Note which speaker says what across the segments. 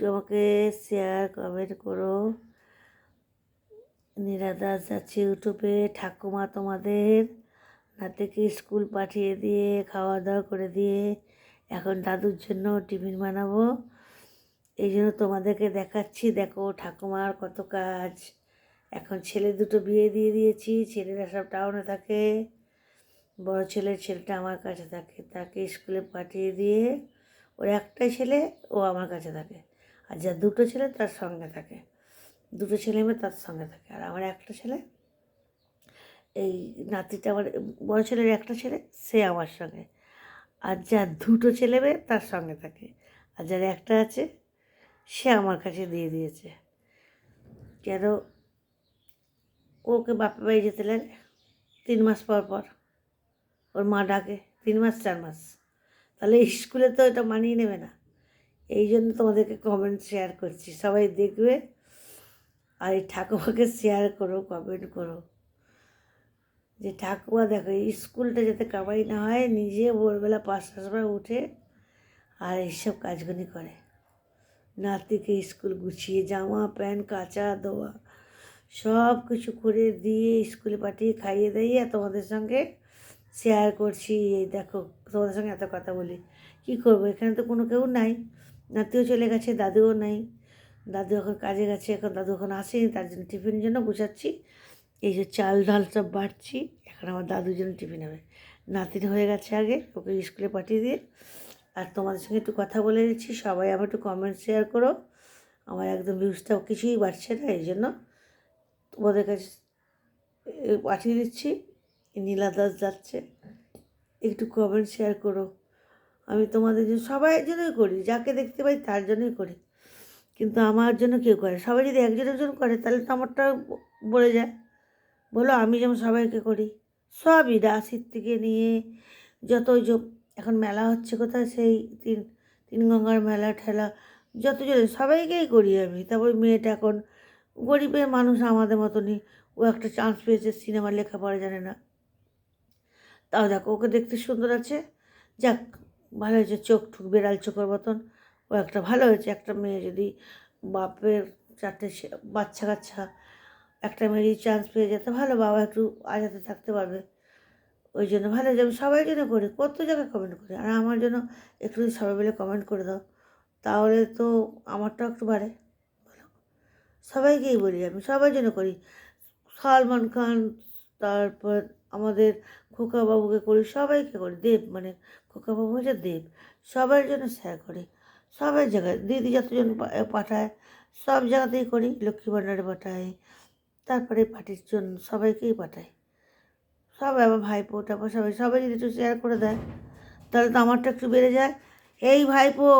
Speaker 1: একটু আমাকে share comment করো। নীরা দাস যাচ্ছে ইউটিউবে। ঠাকুমা তোমাদের নাতিকে স্কুল পাঠিয়ে দিয়ে খাওয়া দাওয়া করে দিয়ে এখন দাদুর জন্য টিফিন বানাবো, এই জন্য তোমাদেরকে দেখাচ্ছি। দেখো ঠাকুমার কত কাজ। এখন ছেলে দুটো বিয়ে দিয়ে দিয়েছি, ছেলেরা সব টাউনে থাকে। বড় ছেলেটা আমার কাছে থাকে, তাকে স্কুলে পাঠিয়ে দিয়ে ওর একটাই ছেলে, ও আমার কাছে থাকে। আর যার দুটো ছেলে তার সঙ্গে থাকে, দুটো ছেলে মেয়ে তার সঙ্গে থাকে। আর আমার একটা ছেলে, এই নাতিটা আমার বড় ছেলের একটা ছেলে, সে আমার সঙ্গে। আর যার দুটো ছেলে মেয়ে তার সঙ্গে থাকে। আর যার একটা আছে সে আমার কাছে দিয়ে দিয়েছে। কেন ওকে বাপের বাড়ি যেতে লাগে 3 মাস পর পর, ওর মা ডাকে 3 মাস 4 মাস, তাহলে স্কুলে তো এটা মানিয়ে নেবে না। এই জন্য তোমাদেরকে কমেন্ট শেয়ার করছি, সবাই দেখবে। আর এই ঠাকুমাকে শেয়ার করো, কমেন্ট করো যে ঠাকুমা দেখো এই স্কুলটা যাতে কামাই না হয়, নিজে ভোরবেলা 5টার সময় উঠে আর এইসব কাজগুলি করে। নাতিকে স্কুল গুছিয়ে জামা প্যান্ট কাচা ধোয়া সব কিছু করে দিয়ে স্কুলে পাঠিয়ে খাইয়ে দাইয়ে তোমাদের সঙ্গে শেয়ার করছি। এই দেখো তোমাদের সঙ্গে এত কথা বলি, কী করবো, এখানে তো কোনো কেউ নাই। নাতিও চলে গেছে, দাদুও নাই, দাদু এখন কাজে গেছে, এখন দাদু এখন আসেনি, তার জন্য টিফিনের জন্য গুছাচ্ছি। এই যে চাল ডাল সব বাড়ছি, এখন আমার দাদুর জন্য টিফিন হবে। নাতির হয়ে গেছে আগে, ওকে স্কুলে পাঠিয়ে দিয়ে। আর তোমাদের সঙ্গে একটু কথা বলে দিচ্ছি, সবাই আমার একটু কমেন্ট শেয়ার করো। আমার একদম ভিউজটাও কিছুই বাড়ছে না, এই জন্য তোমাদের কাছে পাঠিয়ে দিচ্ছি। নীলা দাস যাচ্ছে, একটু কমেন্ট শেয়ার করো। আমি তোমাদের জন্য সবাইয়ের জন্যই করি, যাকে দেখতে পাই তার জন্যই করি, কিন্তু আমার জন্য কেউ করে। সবাই যদি একজন একজন করে তাহলে তো আমারটা বলে যায়। বলো, আমি যেমন সবাইকে করি, সবই রাশির থেকে নিয়ে যত এখন মেলা হচ্ছে কোথায়, সেই তিন গঙ্গার মেলা ঠেলা যত জনে সবাইকেই করি আমি। তারপরে মেয়েটা এখন গরিবের মানুষ আমাদের মতনই, ও একটা চান্স পেয়েছে, সিনেমার লেখাপড়া জানে না, তাও দেখো ওকে দেখতে সুন্দর আছে। যাক, ভালো হয়েছে, চোখ ঠুক বেড়াল চোখের মতন, ও একটা ভালো হয়েছে। একটা মেয়ে যদি বাপের 4টে বাচ্চা কাচ্চা, একটা মেয়েরই চান্স পেয়ে যেতে ভালো, বাবা একটু আজাতে থাকতে পারবে। ওই জন্য ভালো যে আমি সবাই জন্য করি, কত জায়গায় কমেন্ট করি। আর আমার জন্য একটু যদি সবাই মিলে কমেন্ট করে দাও তাহলে তো আমারটাও একটু বাড়ে। বলো, সবাইকেই বলি, আমি সবার জন্য করি। সালমান খান, তারপর আমাদের খোকাবাবুকে করি, সবাইকে করি। দেব মানে খোকাবাবু হচ্ছে দেব, সবার জন্য শেয়ার করি। সবার জায়গায় দিদি যতজন পাঠায় সব জায়গাতেই করি, লক্ষ্মী ভাণ্ডারে পাঠাই, তারপরে পার্টির জন্য সবাইকেই পাঠাই। সবাই আমার ভাইপো টাপো সবাই সবাই যদি একটু শেয়ার করে দেয় তাহলে তো আমারটা একটু বেড়ে যায়। এই ভাইপো,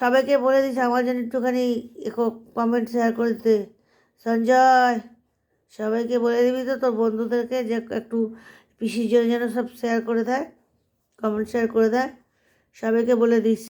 Speaker 1: সবাইকে বলে দিস আমার জন্য একটুখানি কমেন্ট শেয়ার করে দিতে। সঞ্জয়, সবাইকে বলে দিবি তো তোর বন্ধুদেরকে যে একটু পিসির জন্য যেন সব শেয়ার করে দেয়, কমেন্ট শেয়ার করে দেয়, সবাইকে বলে দিস।